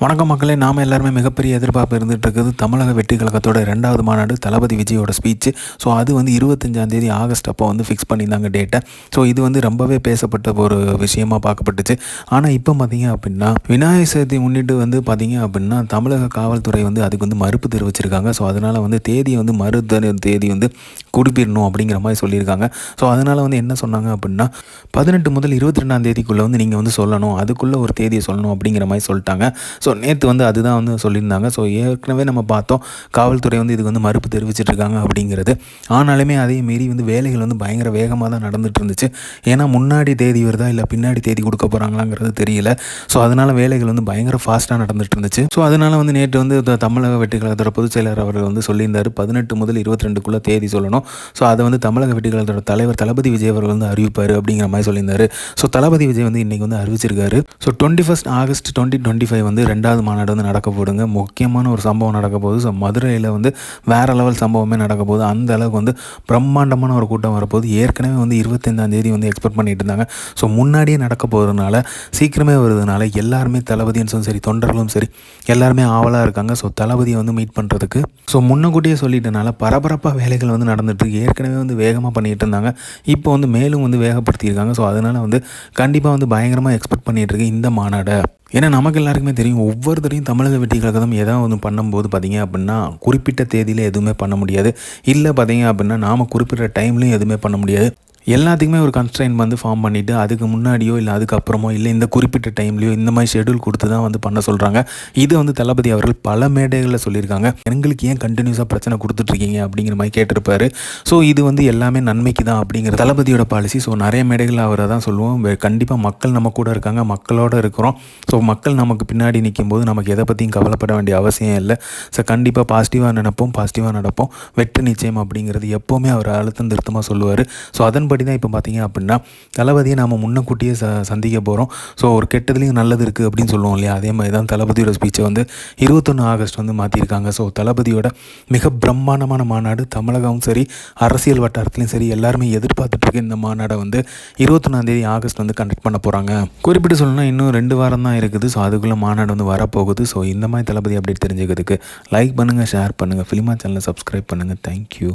வணக்கம் மக்களே, நாம் எல்லாருமே மிகப்பெரிய எதிர்பார்ப்பு இருந்துகிட்டு இருக்குது தமிழக வெற்றி கழகத்தோட 2வது மாநாடு தளபதி விஜயோட ஸ்பீச்சு. ஸோ அது வந்து 25 ஆகஸ்ட் அப்போ வந்து ஃபிக்ஸ் பண்ணியிருந்தாங்க டேட்டை. ஸோ இது வந்து ரொம்பவே பேசப்பட்ட ஒரு விஷயமாக பார்க்கப்பட்டுச்சு. ஆனால் இப்போ பார்த்தீங்க அப்படின்னா விநாயகர் சதுர்த்தி முன்னிட்டு வந்து பார்த்தீங்க அப்படின்னா தமிழக காவல்துறை வந்து அதுக்கு வந்து மறுப்பு தெரிவிச்சிருக்காங்க. ஸோ அதனால் வந்து தேதியை வந்து தேதி வந்து குறிப்பிடணும் அப்படிங்கிற மாதிரி சொல்லியிருக்காங்க. ஸோ அதனால் வந்து என்ன சொன்னாங்க அப்படின்னா 18 முதல் 22ஆம் தேதிக்குள்ளே வந்து நீங்கள் வந்து சொல்லணும், அதுக்குள்ளே ஒரு தேதியை சொல்லணும் அப்படிங்கிற மாதிரி சொல்லிட்டாங்க. ஸோ நேற்று வந்து அதுதான் வந்து சொல்லியிருந்தாங்க. ஸோ ஏற்கனவே நம்ம பார்த்தோம் காவல்துறை வந்து இதுக்கு வந்து மறுப்பு தெரிவிச்சிட்ருக்காங்க அப்படிங்கிறது. ஆனாலுமே அதே மீறி வந்து வேலைகள் வந்து பயங்கர வேகமாக தான் நடந்துகிட்டு இருந்துச்சு. ஏன்னா முன்னாடி தேதி வருதா இல்லை பின்னாடி தேதி கொடுக்க போகிறாங்களாங்கிறது தெரியல. ஸோ அதனால் வேலைகள் வந்து பயங்கர ஃபாஸ்ட்டாக நடந்துகிட்டு இருந்துச்சு. ஸோ அதனால் வந்து நேற்று வந்து தமிழக வெற்றி கழகத்தோட பொதுச் செயலர் அவர்கள் வந்து சொல்லியிருந்தார் 18 முதல் 22க்குள்ளே தேதி சொல்லணும். ஸோ அதை வந்து தமிழக வெற்றி கழகத்தோட தலைவர் தளபதி விஜய் அவர்கள் வந்து அறிவிப்பார் அப்படிங்கிற மாதிரி சொல்லியிருந்தார். ஸோ தளபதி விஜய் வந்து இன்றைக்கி வந்து அறிவிச்சிருக்காரு. ஸோ 21 ஆகஸ்ட் 2025 வந்து 2வது மாநாடு வந்து நடக்க போடுங்க. முக்கியமான ஒரு சம்பவம் நடக்க போகுது. ஸோ மதுரையில் வந்து வேறு லெவல் சம்பவமே நடக்க போகுது. அந்த அளவுக்கு வந்து பிரம்மாண்டமான ஒரு கூட்டம் வரப்போகுது. ஏற்கனவே வந்து 25ஆம் தேதி வந்து எக்ஸ்பெக்ட் பண்ணிட்டு இருந்தாங்க. ஸோ முன்னாடியே நடக்க போகிறதுனால சீக்கிரமே வருதுனால எல்லாருமே தளபதியும் சரி தொண்டர்களும் சரி எல்லாருமே ஆவலாக இருக்காங்க. ஸோ தளபதியை வந்து மீட் பண்ணுறதுக்கு. ஸோ முன்னக்கூட்டியே சொல்லிட்டனால பரபரப்பாக வேலைகள் வந்து நடந்துட்டு ஏற்கனவே வந்து வேகமாக பண்ணிகிட்டு இருந்தாங்க. இப்போ வந்து மேலும் வந்து வேகப்படுத்தியிருக்காங்க. ஸோ அதனால் வந்து கண்டிப்பாக வந்து பயங்கரமாக எக்ஸ்பெக்ட் பண்ணிகிட்டு இருக்கு இந்த மாநாடை. ஏன்னா நமக்கு எல்லாருக்குமே தெரியும் ஒவ்வொருத்தரையும் தமிழக வெற்றி கழகம் ஏதாவது ஒன்று பண்ணும்போது பார்த்திங்க அப்படின்னா குறிப்பிட்ட தேதியில் எதுவுமே பண்ண முடியாது. இல்லை பார்த்திங்க அப்படின்னா நாம் குறிப்பிட்ட டைம்லையும் எதுவுமே பண்ண முடியாது. எல்லாத்துக்குமே ஒரு கன்ஸ்ட்ரெயின் வந்து ஃபார்ம் பண்ணிவிட்டு அதுக்கு முன்னாடியோ இல்லை அதுக்கப்புறமோ இல்லை இந்த குறிப்பிட்ட டைம்லையோ இந்த மாதிரி ஷெடியூல் கொடுத்து தான் வந்து பண்ண சொல்கிறாங்க. இது வந்து தளபதி அவர்கள் பல மேடைகளில் சொல்லியிருக்காங்க. எங்களுக்கு ஏன் கண்டினியூஸாக பிரச்சனை கொடுத்துட்ருக்கீங்க அப்படிங்கிற மாதிரி கேட்டிருப்பாரு. ஸோ இது வந்து எல்லாமே நன்மைக்கு தான் அப்படிங்கிற தளபதியோட பாலிசி. ஸோ நிறைய மேடைகளில் அவரை தான் சொல்லுவோம், கண்டிப்பாக மக்கள் நம்ம கூட இருக்காங்க, மக்களோடு இருக்கிறோம். ஸோ மக்கள் நமக்கு பின்னாடி நிற்கும் போது நமக்கு எதை பற்றியும் கவலைப்பட வேண்டிய அவசியம் இல்லை. ஸோ கண்டிப்பாக பாசிட்டிவாக நினைப்போம், பாசிட்டிவாக நடப்போம், வெற்றி நிச்சயம் அப்படிங்கிறது எப்போவுமே அவர் அழுத்தம் திருத்தமாக சொல்லுவார். ஸோ அதன்படி தான் இப்போ பார்த்தீங்க அப்படின்னா தளபதியை நாம் முன்னக்கூட்டியே சந்திக்க போகிறோம். ஸோ ஒரு கெட்டதுலேயும் நல்லது இருக்குது அப்படின்னு சொல்லுவோம் இல்லையா, அதே மாதிரி தான் தளபதியோட ஸ்பீச்சை வந்து 21 ஆகஸ்ட் வந்து மாற்றிருக்காங்க. ஸோ தளபதியோட மிக பிரம்மாண்டமான மாநாடு தமிழகமும் சரி அரசியல் வட்டாரத்துலையும் சரி எல்லாருமே எதிர்பார்த்துட்ருக்க இந்த மாநாடை வந்து 21ஆம் ஆகஸ்ட் வந்து கண்டக்ட் பண்ண போகிறாங்க. குறிப்பிட்டு சொல்லணும்னா இன்னும் 2 வாரம் தான் இருக்குது. ஸோ அதுக்குள்ளே மாநாடு வந்து வரப்போகுது. ஸோ இந்த மாதிரி தளபதி அப்டேட் தெரிஞ்சுக்கிறதுக்கு லைக் பண்ணுங்கள், ஷேர் பண்ணுங்கள், ஃபிலிமா சேனலை சப்ஸ்கிரைப் பண்ணுங்கள். தேங்க்யூ.